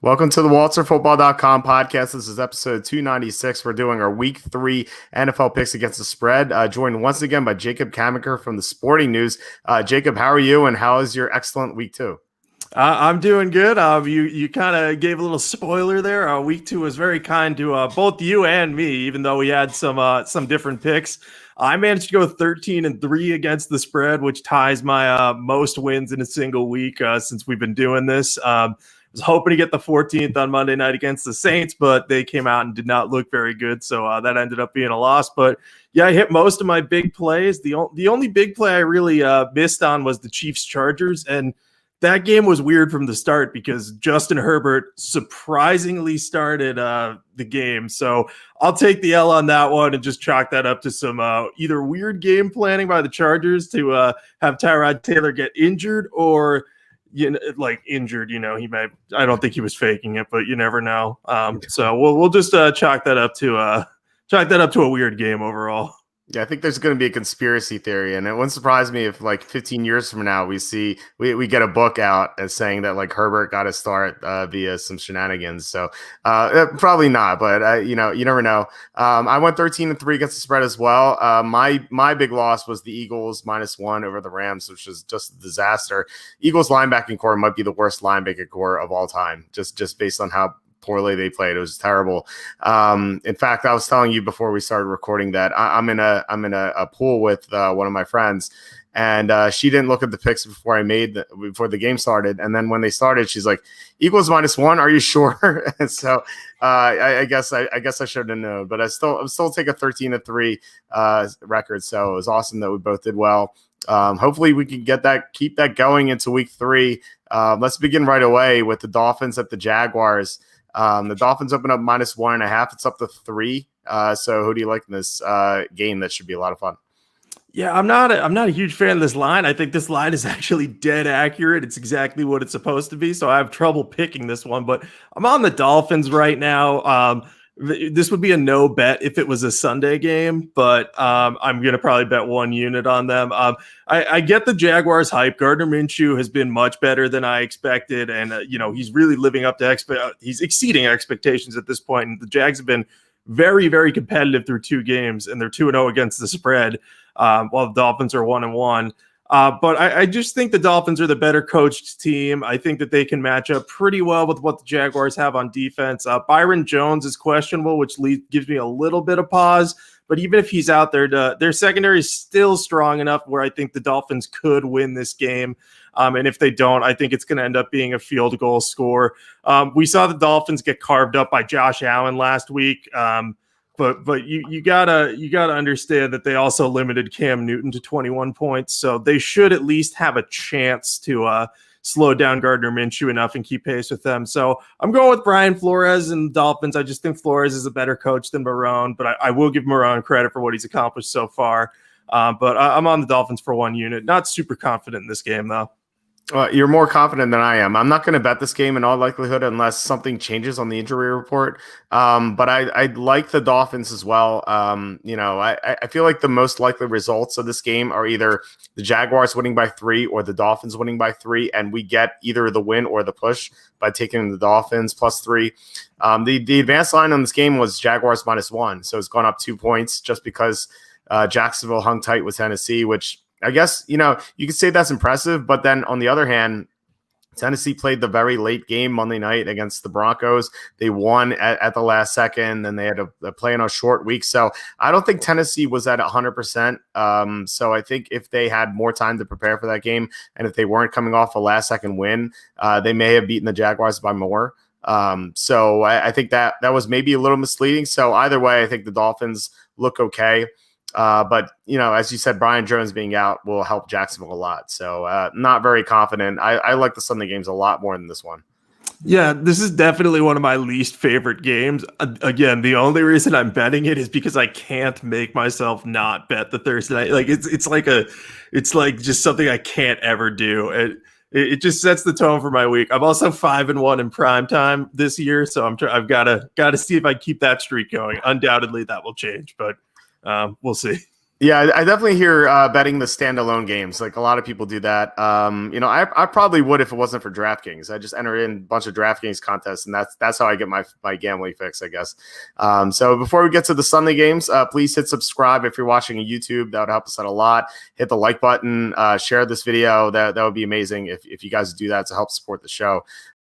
Welcome to the WalterFootball.com podcast. This is episode 296. We're doing our week 3 NFL picks against the spread. Joined once again by Jacob Camenker from the Sporting News. Jacob, how are you and how is your excellent week 2? I'm doing good. You kind of gave a little spoiler there. Week 2 was very kind to both you and me, even though we had some different picks. I managed to go 13-3 against the spread, which ties my most wins in a single week since we've been doing this. Was hoping to get the 14th on Monday night against the Saints, but they came out and did not look very good. So that ended up being a loss. But yeah, I hit most of my big plays. The only big play I really missed on was the Chiefs-Chargers. And that game was weird from the start because Justin Herbert surprisingly started the game. So I'll take the L on that one and just chalk that up to some either weird game planning by the Chargers to have Tyrod Taylor get injured or injured, I don't think he was faking it, but you never know. So we'll just chalk that up to a weird game overall. Yeah, I think there's going to be a conspiracy theory, and it wouldn't surprise me if 15 years from now we get a book out as saying that Herbert got a start via some shenanigans. So probably not, but you never know. I went 13-3 against the spread as well. My big loss was the Eagles -1 over the Rams, which was just a disaster. Eagles linebacking core might be the worst linebacking core of all time, just based on how poorly they played. It was terrible. In fact, I was telling you before we started recording that I'm in a pool with one of my friends, and she didn't look at the picks before the game started. And then when they started, she's like, "Eagles -1. Are you sure?" And so I guess I should have known, but I'm still take a 13-3 record. So it was awesome that we both did well. Hopefully we can keep that going into week 3. Let's begin right away with the Dolphins at the Jaguars. The Dolphins open up -1.5. It's up to 3. So who do you like in this game? That should be a lot of fun. Yeah, I'm not a huge fan of this line. I think this line is actually dead accurate. It's exactly what it's supposed to be. So I have trouble picking this one, but I'm on the Dolphins right now. This would be a no bet if it was a Sunday game, but I'm going to probably bet 1 unit on them. I get the Jaguars hype. Gardner Minshew has been much better than I expected, and he's really living up to he's exceeding expectations at this point. And the Jags have been very, very competitive through 2 games, and they're 2-0 against the spread, while the Dolphins are 1-1. But I just think the Dolphins are the better coached team. I think that they can match up pretty well with what the Jaguars have on defense. Byron Jones is questionable, which gives me a little bit of pause. But even if he's out there, their secondary is still strong enough where I think the Dolphins could win this game. And if they don't, I think it's going to end up being a field goal score. We saw the Dolphins get carved up by Josh Allen last week. But you gotta understand that they also limited Cam Newton to 21 points, so they should at least have a chance to slow down Gardner Minshew enough and keep pace with them. So I'm going with Brian Flores and the Dolphins. I just think Flores is a better coach than Marrone, but I will give Marrone credit for what he's accomplished so far. But I'm on the Dolphins for 1 unit. Not super confident in this game though. You're more confident than I am. I'm not going to bet this game in all likelihood unless something changes on the injury report. But I like the Dolphins as well. I feel like the most likely results of this game are either the Jaguars winning by 3 or the Dolphins winning by 3, and we get either the win or the push by taking the Dolphins +3. The advanced line on this game was Jaguars -1, so it's gone up 2 points just because Jacksonville hung tight with Tennessee, which I guess, you could say that's impressive, but then on the other hand, Tennessee played the very late game Monday night against the Broncos. They won at the last second, and they had to play in a short week. So I don't think Tennessee was at 100%. So I think if they had more time to prepare for that game, and if they weren't coming off a last-second win, they may have beaten the Jaguars by more. So I think that was maybe a little misleading. So either way, I think the Dolphins look okay. But, as you said, Brian Jones being out will help Jacksonville a lot. So not very confident. I like the Sunday games a lot more than this one. Yeah, this is definitely one of my least favorite games. Again, the only reason I'm betting it is because I can't make myself not bet the Thursday night. It's like just something I can't ever do. It just sets the tone for my week. I'm also 5-1 in prime time this year, so I've got to see if I keep that streak going. Undoubtedly, that will change, but we'll see. Yeah, I definitely hear betting the standalone games. Like a lot of people do that. I probably would if it wasn't for DraftKings. I just enter in a bunch of DraftKings contests, and that's how I get my gambling fix, I guess. So before we get to the Sunday games, please hit subscribe if you're watching on YouTube. That would help us out a lot. Hit the like button, share this video. That would be amazing if you guys do that to help support the show.